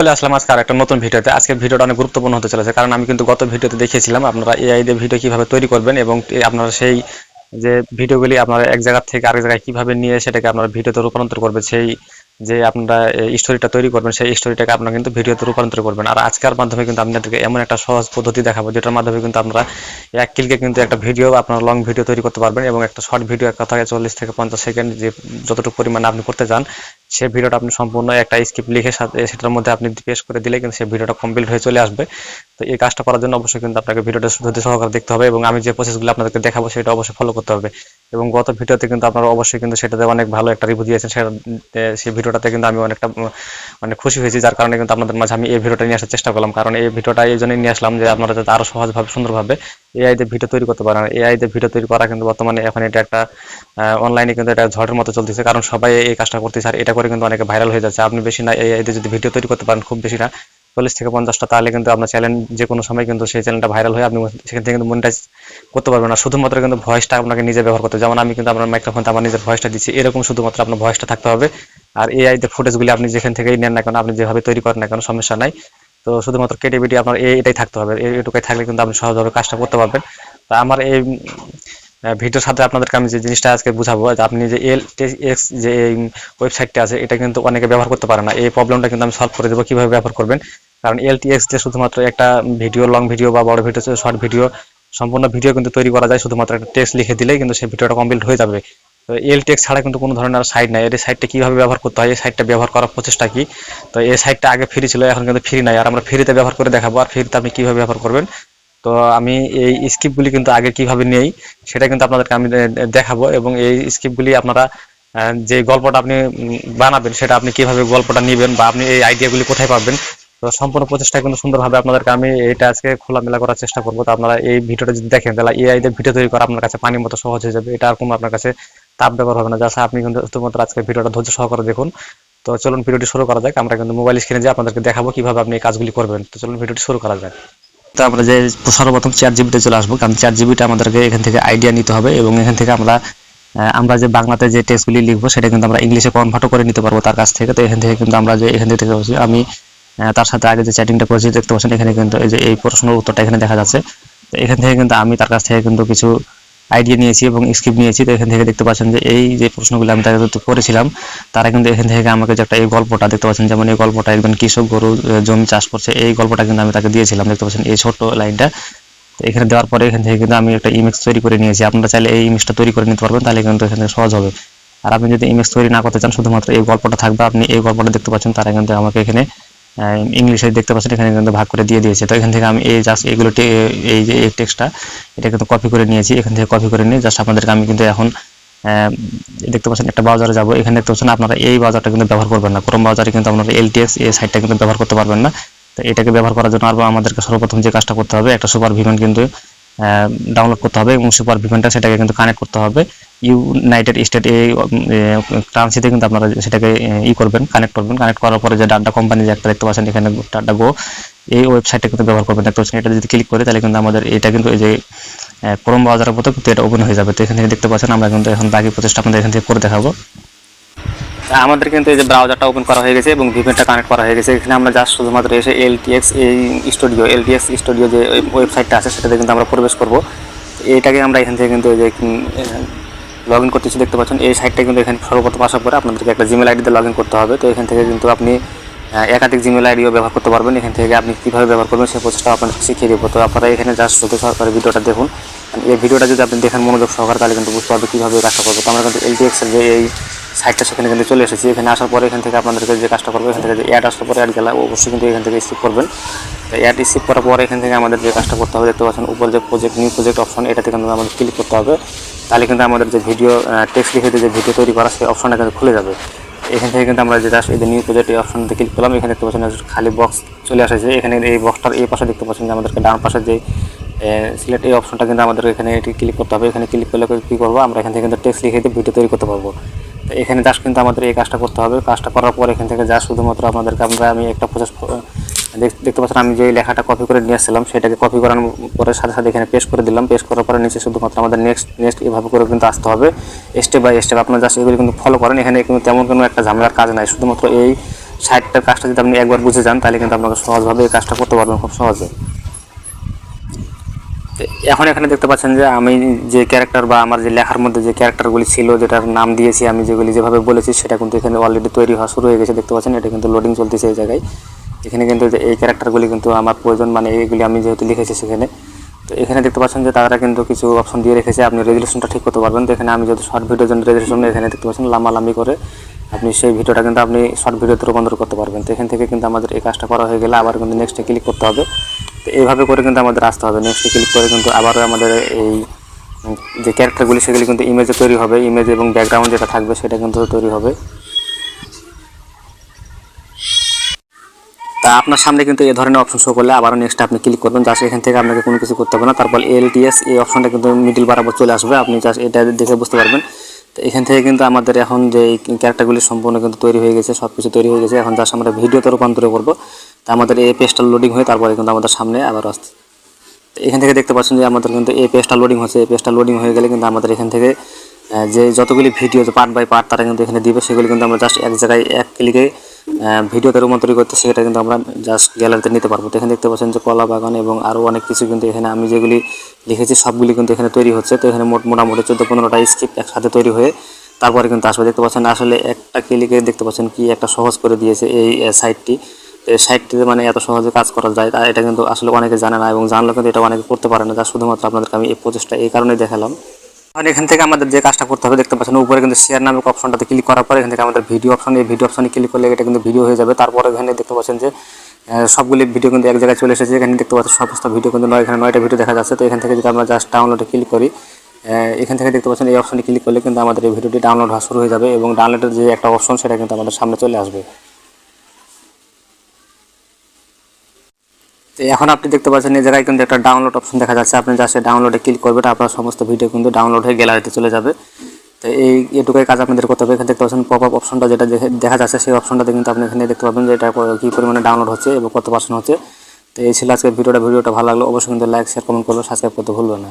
চলে আসলাম আজকে আরেকটা নতুন ভিডিওতে। আজকের ভিডিওটা অনেক গুরুত্বপূর্ণ হতে চলেছে, কারণ আমি কিন্তু গত ভিডিওতে দেখিয়েছিলাম আপনারা এআই দিয়ে ভিডিও কিভাবে তৈরি করবেন এবং আপনারা সেই যে ভিডিওগুলি আপনারা এক জায়গা থেকে আরেক জায়গায় কিভাবে নিয়ে সেটাকে আপনারা ভিডিওতে রূপান্তর করবেন, সেই যে আপনারা স্টোরিটা তৈরি করবেন সেই স্টোরিটাকে আপনারা কিন্তু ভিডিওতে রূপান্তর করবেন। আর আজকের মাধ্যমে কিন্তু আপনাদেরকে এমন একটা সহজ পদ্ধতি দেখাবো যেটার মাধ্যমে কিন্তু আপনারা এক ক্লিকে কিন্তু একটা ভিডিও, আপনার লং ভিডিও তৈরি করতে পারবেন এবং একটা শর্ট ভিডিও, এক কথায় 40 থেকে 50 সেকেন্ড যে যতটুকু পরিমাণে আপনি করতে চান সেই ভিডিওটা আপনি সম্পূর্ণ একটা স্ক্রিপ্ট লিখে সেটার মধ্যে আপনি পেস্ট করে দিলে কিন্তু সেই ভিডিওটা কমপ্লিট হয়ে চলে আসবে। তো এই কাজটা করার জন্য অবশ্যই কিন্তু আপনাকে ভিডিওটা ধৈর্য সহকারে দেখতে হবে এবং আমি যে প্রসেসগুলো আপনাদেরকে দেখাবো সেটা অবশ্যই ফলো করতে হবে। এবং গত ভিডিওতে কিন্তু আপনারা অবশ্যই কিন্তু সেটাতে অনেক ভালো একটা রিভিউ দিয়েছেন, সেটা সেই ভিডিওটাতে কিন্তু আমি অনেকটা মানে খুশি হয়েছি, যার কারণে কিন্তু আপনাদের মাঝে আমি এই ভিডিওটা নিয়ে আসার চেষ্টা করলাম। কারণ এই ভিডিওটা এই জন্যই নিয়ে আসলাম যে আপনারা যাতে আরও সহজভাবে সুন্দরভাবে এআই দিয়ে ভিডিও তৈরি করতে পারেন। এআই দিয়ে ভিডিও তৈরি করা কিন্তু বর্তমানে এখন এটা একটা অনলাইনে কিন্তু এটা ঝড়ের মতো চলতেছে, কারণ সবাই এই কাজটা করতেছে আর এটা করে কিন্তু অনেকে ভাইরাল হয়ে যাচ্ছে। আপনি বেশি না এআই দিয়ে যদি ভিডিও তৈরি করতে পারেন, খুব বেশি না 40 থেকে 50টা, তাহলে কিন্তু আপনার চ্যানেল যে কোনো সময় কিন্তু সেই চ্যানেলটা ভাইরাল হয়ে আপনি সেখান থেকে কিন্তু মনিটাইজ করতে পারবেন না। শুধুমাত্র কিন্তু ভয়েসটা আপনাকে নিজে ব্যবহার করতে, যেমন আমি কিন্তু আপনার মাইক্রোফোনতে আমার নিজের ভয়েসটা দিচ্ছি, এরকম শুধুমাত্র আপনার ভয়েসটা থাকতে হবে। আর এআই তে ফুটেজগুলি আপনি যেখান থেকেই নেন না কেন, আপনি যেভাবে তৈরি করেন না কেন, সমস্যা নাই। তো শুধুমাত্র ক্রিয়েটিভিটি আপনার এটাই থাকতে হবে, এইটুকুই থাকলে কিন্তু আপনি সহজভাবে কাজটা করতে পারবেন। তা আমার এই ভিডিওর সাথে আপনাদেরকে আমি যে জিনিসটা আজকে বুঝাবো, যে আপনি যে এলটিএক্স যে ওয়েবসাইটটা আছে এটা কিন্তু অনেকে ব্যবহার করতে পারে না, এই প্রবলেমটা কিন্তু আমি সলভ করে দেবো কিভাবে ব্যবহার করবেন। কারণ এলটিএক্স যে শুধুমাত্র একটা ভিডিও, লং ভিডিও বা বড় ভিডিও, শর্ট ভিডিও, সম্পূর্ণ ভিডিও কিন্তু তৈরি করা যায় শুধুমাত্র একটা টেক্সট লিখে দিলেই কিন্তু সেই ভিডিওটা কমপ্লিট হয়ে যাবে। তো এলটিএক্স ছাড়া কিন্তু কোনো ধরনের সাইট নাই। এই সাইটটা কিভাবে ব্যবহার করতে হয়, এই সাইটটা ব্যবহার করার প্রচেষ্টা কি। তো এই সাইটটা আগে ফ্রি ছিল, এখন কিন্তু ফ্রি নাই, আর আমরা ফ্রিতে ব্যবহার করে দেখাবো। আর ফ্রিতে আপনি কিভাবে ব্যবহার করবেন, তো আমি এই স্ক্রিপ্টগুলি কিন্তু আগে কিভাবে নেই সেটা কিন্তু আপনাদেরকে আমি দেখাবো। এবং এই স্ক্রিপ্টগুলি আপনারা যে গল্পটা আপনি বানাবেন সেটা আপনি কিভাবে গল্পটা নেবেন বা আপনি এই আইডিয়াগুলি কোথায় পাবেন, তো সম্পূর্ণ প্রচেষ্টা কিন্তু সুন্দরভাবে আপনাদেরকে আমি এটা আজকে খোলামেলা করার চেষ্টা করবো। তো আপনারা এই ভিডিওটা যদি দেখেন তাহলে এআই দিয়ে ভিডিও তৈরি করা আপনার কাছে পানির মতো সহজ হয়ে যাবে। এটা আর কোনো আপনার কাছে তাপ ব্যবহার হবে না, যা আপনি কিন্তু শুধুমাত্র আজকে ভিডিওটা ধৈর্য সহকারে দেখুন। তো চলুন ভিডিওটি শুরু করা যাক। আমরা কিন্তু মোবাইল স্ক্রিনে যে আপনাদেরকে দেখাবো কিভাবে আপনি এই কাজগুলি করবেন। তো চলুন ভিডিওটি শুরু করা যাক। তো আমরা যে সর্বপ্রথম চ্যাট জিপিতে চলে আসবো, কারণ চ্যাট জিপিটা আমাদেরকে এখান থেকে আইডিয়া নিতে হবে এবং এখান থেকে আমরা যে বাংলাতে যে টেক্সটগুলি লিখবো সেটা কিন্তু আমরা ইংলিশে কনভার্টও করে নিতে পারবো তার কাছ থেকে। তো এখান থেকে কিন্তু আমরা যে এখান থেকে আমি তার সাথে আগে যে চ্যাটিংটা করেছি দেখতে পাচ্ছেন, এখানে কিন্তু এই যে এই প্রশ্নের উত্তরটা এখানে দেখা যাচ্ছে। তো এখান থেকে কিন্তু আমি তার কাছ থেকে কিন্তু কিছু আইডিয়া নিয়েছি এবং স্ক্রিপ্ট নিয়েছি। তো এখান থেকে দেখতে পাচ্ছেন যে এই যে প্রশ্নগুলো আমি তাকে করেছিলাম, তারা কিন্তু এখান থেকে আমাকে যে একটা এই গল্পটা দেখতে পাচ্ছেন, যেমন এই গল্পটা একজন কৃষক গরু জমি চাষ করছে, এই গল্পটা কিন্তু আমি তাকে দিয়েছিলাম, দেখতে পাচ্ছেন এই ছোট্ট লাইনটা। এখানে দেওয়ার পরে এখান থেকে কিন্তু আমি একটা ইমেজ তৈরি করে নিয়েছি। আপনারা চাইলে এই ইমেজটা তৈরি করে নিতে পারবেন, তাহলে কিন্তু এখানে সহজ হবে। আর আপনি যদি ইমেজ তৈরি না করতে চান, শুধুমাত্র এই গল্পটা থাকবে, আপনি এই গল্পটা দেখতে পাচ্ছেন, তারা কিন্তু আমাকে এখানে ইংলিশে দেখতে পাচ্ছেন এখানে কিন্তু ভাগ করে দিয়ে দিয়েছে। তো এখান থেকে আমি এই জাস্ট এগুলো এই যে এই টেক্সটটা এটা কিন্তু কপি করে নিয়েছি, এখান থেকে কপি করে নিয়ে জাস্ট আপনাদেরকে আমি কিন্তু এখন দেখতে পাচ্ছেন একটা ব্রাউজারে যাব। এখানে দেখতে পাচ্ছেন আপনারা এই ব্রাউজারটা কিন্তু ব্যবহার করবেন না, ক্রোম ব্রাউজারে কিন্তু আপনারা এলটিএক্স এই সাইটটা কিন্তু ব্যবহার করতে পারবেন না। তো এটাকে ব্যবহার করার জন্য আমাদেরকে সর্বপ্রথম যে কাজটা করতে হবে, একটা সুপার ভিপেন কিন্তু ডাউনলোড করতে হবে এবং সুপার ভিপেনটা সেটাকে কিন্তু কানেক্ট করতে হবে ইউনাইটেড স্টেট এই কারেন্সিতে কিন্তু আপনারা সেটাকে করবেন, কানেক্ট করবেন। কানেক্ট করার পরে যে ডাটা কোম্পানি যে একটা দেখতে পাচ্ছেন এখানে ডাটা গো, এই ওয়েবসাইটটা কিন্তু ব্যবহার করবেন। দেখতে পাচ্ছেন এটা যদি ক্লিক করে তাহলে কিন্তু আমাদের এটা কিন্তু এই যে ক্রোম ব্রাউজারের মতো কিন্তু এটা ওপেন হয়ে যাবে। তো এখান থেকে দেখতে পাচ্ছেন আমরা কিন্তু এখন বাকি প্রচেষ্টা আপনাদের এখান থেকে করে দেখাবো। আমাদের কিন্তু এই যে ব্রাউজারটা ওপেন করা হয়ে গেছে এবং ভিপিএনটা কানেক্ট করা হয়ে গেছে। এখানে আমরা জাস্ট শুধুমাত্র এসে এলটিএক্স স্টুডিও যে ওয়েবসাইটটা আছে সেটাতে কিন্তু আমরা প্রবেশ করব। এইটাকে আমরা এখান থেকে কিন্তু এই যে লগ ইন করতেছি, দেখতে পাচ্ছেন এই সাইটটা কিন্তু এখানে সর্বপ্রথম আসার পরে আপনাদেরকে একটা জিমেল আইডিতে লগ ইন করতে হবে। তো এখান থেকে কিন্তু আপনি একাধিক জিমেল আইডিও ব্যবহার করতে পারবেন। এখান থেকে আপনি কীভাবে ব্যবহার করবেন সেই প্রসেসটা আপনাদের শিখিয়ে দেবো। তো আপনারা এখানে জাস্ট শুধু সহকারে ভিডিওটা দেখুন। এই ভিডিওটা যদি আপনি দেখেন মনোযোগ সহকারে তাহলে কিন্তু বুঝতে পারবে কীভাবে কাজটা করবো। তো আমরা কিন্তু এলটিএক্সের যে এই সাইটটা সেখানে কিন্তু চলে এসেছি। এখানে আসার পরে এখান থেকে আপনাদেরকে যে কাজটা করবো, এখান থেকে যে অ্যাড আসার পরে অ্যাড গেলে অবশ্যই কিন্তু এখান থেকে স্কিপ করবেন। অ্যাড স্কিপ করার পরে এখান থেকে আমাদের যে কাজটা করতে হবে, দেখতে পাচ্ছেন উপর যে নিউ প্রজেক্ট অপশন, এটাতে কিন্তু আমাদের ক্লিক করতে হবে। তাহলে কিন্তু আমাদের যে ভিডিও টেক্সট লিখে যে ভিডিও তৈরি করা সেই অপশনটা কিন্তু খুলে যাবে। এখান থেকে কিন্তু আমরা যে জাস্ট এই যে নিউ প্রজেক্ট এই অপশনতে ক্লিক করলাম, এখানে দেখতে পাচ্ছেন খালি বক্স চলে আসেছে। এখানে এই বক্সটার এই পাশে দেখতে পাচ্ছেন যে আমাদেরকে ডান পাশে যে সিলেক্ট এই অপশনটা কিন্তু আমাদের এখানে এটি ক্লিক করতে হবে। এখানে ক্লিক করলে কী করবো, আমরা এখান থেকে কিন্তু টেক্সট লিখে দিয়ে ভিডিও তৈরি করতে পারবো। তো এখানে জাস্ট কিন্তু আমাদের এই কাজটা করতে হবে। কাজটা করার পর এখান থেকে জাস্ট শুধুমাত্র আপনাদেরকে আমি একটা প্রসেস দেখতে পাচ্ছেন, আমি যে লেখাটা কপি করে নিয়ে আসছিলাম সেটাকে কপি করার পরে সাথে সাথে এখানে পেস্ট করে দিলাম। পেস্ট করার পরে নিচে শুধুমাত্র আমাদের নেক্সট এভাবে করে কিন্তু আসতে হবে স্টেপ বাই স্টেপ। আপনারা জাস্ট এগুলো কিন্তু ফলো করেন। এখানে কিন্তু তেমন কোনো একটা ঝামেলার কাজ নাই, শুধুমাত্র এই সাইডটার কাজটা যদি আপনি একবার বুঝে যান তাহলে কিন্তু আপনাকে সহজভাবে এই কাজটা করতে পারবেন খুব সহজে। এখন এখানে দেখতে পাচ্ছেন যে আমি যে ক্যারেক্টার বা আমার যে লেখার মধ্যে যে ক্যারেক্টারগুলি ছিল, যেটার নাম দিয়েছি আমি, যেগুলি যেভাবে বলেছি সেটা কিন্তু এখানে অলরেডি তৈরি হওয়া শুরু হয়ে গেছে। দেখতে পাচ্ছেন এটা কিন্তু লোডিং চলতেছে এই জায়গায়। এখানে কিন্তু এই ক্যারেক্টারগুলি কিন্তু আমার প্রয়োজন, মানে এইগুলি আমি যেহেতু লিখেছি সেখানে। তো এখানে দেখতে পাচ্ছেন যে তারা কিন্তু কিছু অপশন দিয়ে রেখেছে, আপনি রেজুলেশনটা ঠিক করতে পারবেন। তো এখানে আমি যদি শর্ট ভিডিওর জন্য রেজুলেশন, এখানে দেখতে পাচ্ছেন লাম্বালাম্বি করে আপনি সেই ভিডিওটা কিন্তু আপনি শর্ট ভিডিওতে রূপান্তর করতে পারবেন। তো এখান থেকে কিন্তু আমাদের এই কাজটা করা হয়ে গেলে আবার কিন্তু নেক্সটে ক্লিক করতে হবে। তো এইভাবে করে কিন্তু আমাদের আসতে হবে, নেক্সটে ক্লিক করে কিন্তু আবারও আমাদের এই যে ক্যারেক্টারগুলি সেগুলি কিন্তু ইমেজে তৈরি হবে, ইমেজ এবং ব্যাকগ্রাউন্ড যেটা থাকবে সেটা কিন্তু তৈরি হবে। তা আপনার সামনে কিন্তু এই ধরনের অপশন শো করলে আবারও নেক্সট আপনি ক্লিক করবেন। জাস্ট এখান থেকে আপনাকে কোনো কিছু করতে হবে না। তারপর এলটিএস এই অপশনটা কিন্তু মিডিল বরাবর চলে আসবে, আপনি জাস্ট এটা দেখে বুঝতে পারবেন। তো এখান থেকে কিন্তু আমাদের এখন যে ক্যারেক্টারগুলি সম্পূর্ণ কিন্তু তৈরি হয়ে গেছে, সব কিছু তৈরি হয়ে গেছে। এখন জাস্ট আমরা ভিডিওতে রূপান্তর করবো। তা আমাদের এই পেজটা লোডিং হয়ে তারপরে কিন্তু আমাদের সামনে আবার আসছে। এখান থেকে দেখতে পাচ্ছেন যে আমাদের কিন্তু এই পেজটা লোডিং হচ্ছে। এই পেজটা লোডিং হয়ে গেলে কিন্তু আমাদের এখান থেকে যে যতগুলি ভিডিও পার্ট বাই পার্ট তারা কিন্তু এখানে দিবে, সেগুলি কিন্তু আমরা জাস্ট এক জায়গায় এক ক্লিকে ভিডিওতে রূপান্তর করতে, সেটা কিন্তু আমরা জাস্ট গ্যালারিতে নিতে পারবো। তো এখানে দেখতে পাচ্ছেন যে কলা বাগান এবং আরও অনেক কিছু কিন্তু এখানে আমি যেগুলি লিখেছি সবগুলি কিন্তু এখানে তৈরি হচ্ছে। তো এখানে মোটামুটি 14-15টা স্ক্রিপ্ট একসাথে তৈরি হয়ে তারপরে কিন্তু আসবে। দেখতে পাচ্ছেন আসলে একটা ক্লিকে দেখতে পাচ্ছেন কি একটা সহজ করে দিয়েছে এই সাইটটি। এই সাইটটিতে মানে এত সহজে কাজ করা যায় তা এটা কিন্তু আসলে অনেকে জানে না, এবং জানলেও কিন্তু এটা অনেকে করতে পারে না। যা শুধুমাত্র আপনাদেরকে আমি এই প্রচেষ্টা এই কারণেই দেখালাম। আর এখান থেকে আমাদের যে কাজটা করতে হবে, দেখতে পাচ্ছেন উপরে কিন্তু শেয়ার নামক অপশনটাতে ক্লিক করার পর এখান থেকে আমাদের ভিডিও অপশন, এই ভিডিও অপশনে ক্লিক করলে এটা কিন্তু ভিডিও হয়ে যাবে। তারপরে এখানে দেখতে পাচ্ছেন যে সবগুলি ভিডিও কিন্তু এক জায়গায় চলে এসেছে। এখানে দেখতে পাচ্ছেন সমস্ত ভিডিও কিন্তু এখানে 9টা ভিডিও দেখা যাচ্ছে। তো এখান থেকে যদি আমরা জাস্ট ডাউনলোডে ক্লিক করি, এখান থেকে দেখতে পাচ্ছেন এই অপশনে ক্লিক করলে কিন্তু আমাদের এই ভিডিওটি ডাউনলোড হওয়া শুরু হয়ে যাবে, এবং ডাউনলোডের যে একটা অপশন সেটা কিন্তু আমাদের সামনে চলে আসবে। তো এখন আপনি দেখতে পাচ্ছেন এই জায়গায় কিন্তু একটা ডাউনলোড অপশন দেখা যাচ্ছে। আপনি জাস্ট ডাউনলোডে ক্লিক করবেন, আপনার সমস্ত ভিডিও কিন্তু ডাউনলোড হয়ে গ্যালারিতে চলে যাবে। তো এইটুকুই কাজ আপনাদের করতে হবে। এখানে দেখতে পাচ্ছেন পপ আপ অপশনটা যেটা দেখা যাচ্ছে, সেই অপশনটাতে কিন্তু আপনি এখানে দেখতে পাবেন যে এটা কী পরিমাণে ডাউনলোড হচ্ছে এবং কত পার্সেন্ট হচ্ছে। তো এই ছিল আজকের ভিডিওটা ভালো লাগলো অবশ্যই কিন্তু লাইক, শেয়ার, কমেন্ট করবেন, সাবস্ক্রাইব করতে ভুলবেন না।